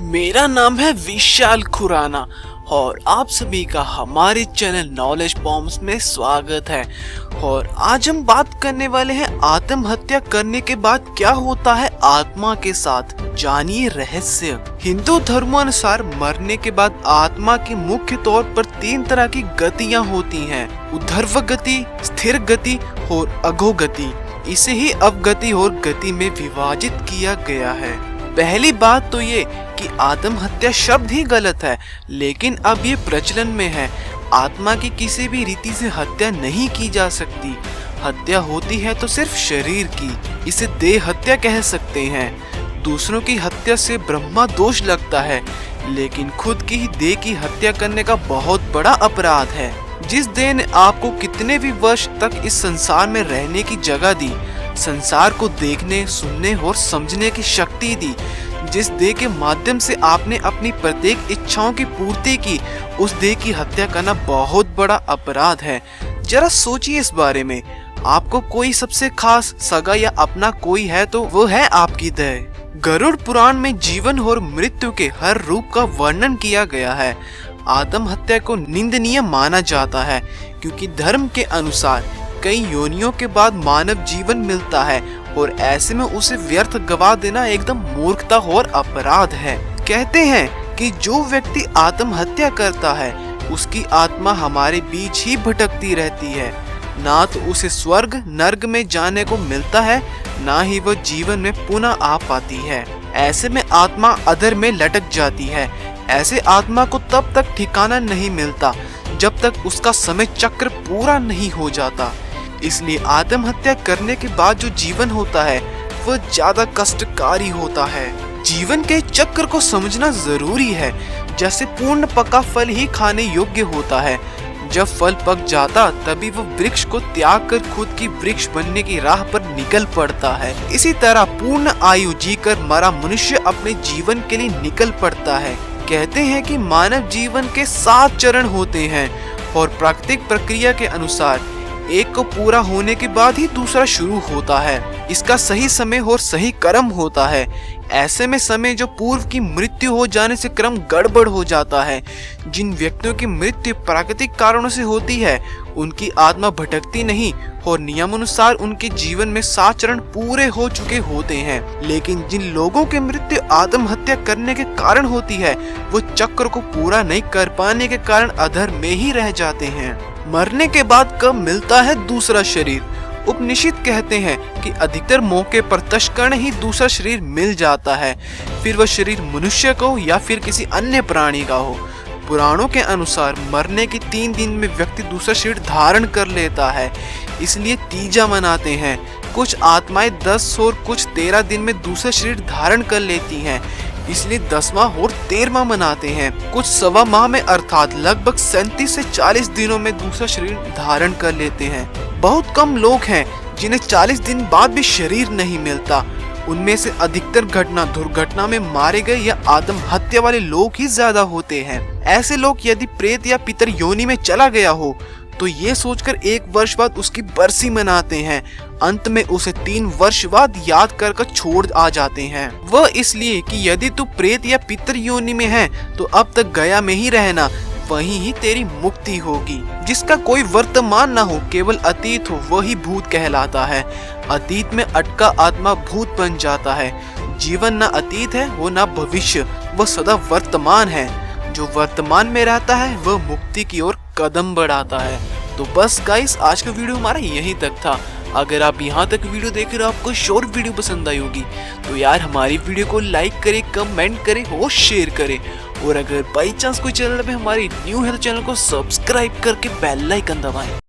मेरा नाम है विशाल खुराना और आप सभी का हमारे चैनल नॉलेज बॉम्ब्स में स्वागत है। और आज हम बात करने वाले हैं आत्महत्या करने के बाद क्या होता है आत्मा के साथ। जानिए रहस्य। हिंदू धर्मानुसार मरने के बाद आत्मा की मुख्य तौर पर 3 तरह की गतियां होती हैं: ऊर्ध्व गति, स्थिर गति और अधोगति। इसे ही अवगति और गति में विभाजित किया गया है। पहली बात तो ये कि आत्महत्या शब्द ही गलत है, लेकिन अब ये प्रचलन में है। आत्मा की किसी भी रीति से हत्या नहीं की जा सकती। हत्या होती है तो सिर्फ शरीर की। इसे देह हत्या कह सकते हैं। दूसरों की हत्या से ब्रह्मा दोष लगता है, लेकिन खुद की ही देह की हत्या करने का बहुत बड़ा अपराध है। जिस देह ने आपको कितने भी वर्ष तक इस संसार में रहने की जगह दी, संसार को देखने, सुनने और समझने की शक्ति दी, जिस देह के माध्यम से आपने अपनी प्रत्येक इच्छाओं की पूर्ति की, उस देह की हत्या करना बहुत बड़ा अपराध है। जरा सोचिए इस बारे में। आपको कोई सबसे खास सगा या अपना कोई है तो वो है आपकी देह। गरुड़ पुराण में जीवन और मृत्यु के हर रूप का वर्णन किया गया है। आत्महत्या को निंदनीय माना जाता है, क्योंकि धर्म के अनुसार कई योनियों के बाद मानव जीवन मिलता है और ऐसे में उसे व्यर्थ गवा देना एकदम मूर्खता और अपराध है। कहते हैं कि जो व्यक्ति आत्महत्या करता है उसकी आत्मा हमारे बीच ही भटकती रहती है। ना तो उसे स्वर्ग नर्क में जाने को मिलता है, ना ही वह जीवन में पुनः आ पाती है। ऐसे में आत्मा अधर में लटक जाती है। ऐसे आत्मा को तब तक ठिकाना नहीं मिलता जब तक उसका समय चक्र पूरा नहीं हो जाता। इसलिए आत्महत्या करने के बाद जो जीवन होता है वह ज्यादा कष्टकारी होता है। जीवन के चक्र को समझना जरूरी है। जैसे पूर्ण पका फल ही खाने योग्य होता है। जब फल पक जाता तभी वह वृक्ष को त्याग कर खुद की वृक्ष बनने की राह पर निकल पड़ता है। इसी तरह पूर्ण आयु जीकर मरा मनुष्य अपने जीवन के लिए निकल पड़ता है। कहते हैं कि मानव जीवन के 7 चरण होते हैं और प्राकृतिक प्रक्रिया के अनुसार एक को पूरा होने के बाद ही दूसरा शुरू होता है। इसका सही समय और सही क्रम होता है। ऐसे में समय जो पूर्व की मृत्यु हो जाने से क्रम गड़बड़ हो जाता है। जिन व्यक्तियों की मृत्यु प्राकृतिक कारणों से होती है उनकी आत्मा भटकती नहीं और नियमानुसार उनके जीवन में 7 चरण पूरे हो चुके होते हैं। लेकिन जिन लोगों की मृत्यु आत्महत्या करने के कारण होती है वो चक्र को पूरा नहीं कर पाने के कारण अधर में ही रह जाते हैं। मरने के बाद कब मिलता है दूसरा शरीर? उपनिषद कहते हैं कि अधिकतर मौके पर तत्क्षण ही दूसरा शरीर मिल जाता है, फिर वह शरीर मनुष्य का हो या फिर किसी अन्य प्राणी का हो। पुराणों के अनुसार मरने के 3 दिन में व्यक्ति दूसरा शरीर धारण कर लेता है, इसलिए तीजा मनाते हैं। कुछ आत्माएं 10 और कुछ 13 दिन में दूसरा शरीर धारण कर लेती हैं, इसलिए 10वां और 13वां मनाते हैं। कुछ 1.25 माह में अर्थात लगभग 37 से 40 दिनों में दूसरा शरीर धारण कर लेते हैं। बहुत कम लोग हैं जिन्हें 40 दिन बाद भी शरीर नहीं मिलता। उनमें से अधिकतर घटना दुर्घटना में मारे गए या आत्महत्या वाले लोग ही ज्यादा होते हैं। ऐसे लोग यदि प्रेत या पितर योनि में चला गया हो तो ये सोचकर 1 वर्ष बाद उसकी बरसी मनाते हैं। अंत में उसे 3 वर्ष बाद याद कर छोड़ आ जाते हैं। वह इसलिए कि यदि तू प्रेत या पितर योनि में है तो अब तक गया में ही रहना, वहीं ही तेरी मुक्ति होगी। जिसका कोई वर्तमान ना हो, केवल अतीत हो, वही भूत कहलाता है। अतीत में अटका आत्मा भूत बन जाता है। जीवन ना अतीत है वो ना भविष्य, वह सदा वर्तमान है। जो वर्तमान में रहता है वह मुक्ति की ओर कदम बढ़ाता है। तो बस गाइस, आज का वीडियो हमारा यहीं तक था। अगर आप यहाँ तक वीडियो देख रहे हो, आपको शॉर्ट वीडियो पसंद आई होगी तो यार हमारी वीडियो को लाइक करें, कमेंट करें और शेयर करें। और अगर बाई चांस कोई चैनल पे हमारी न्यू है तो चैनल को सब्सक्राइब करके बेल आइकन दबाएं।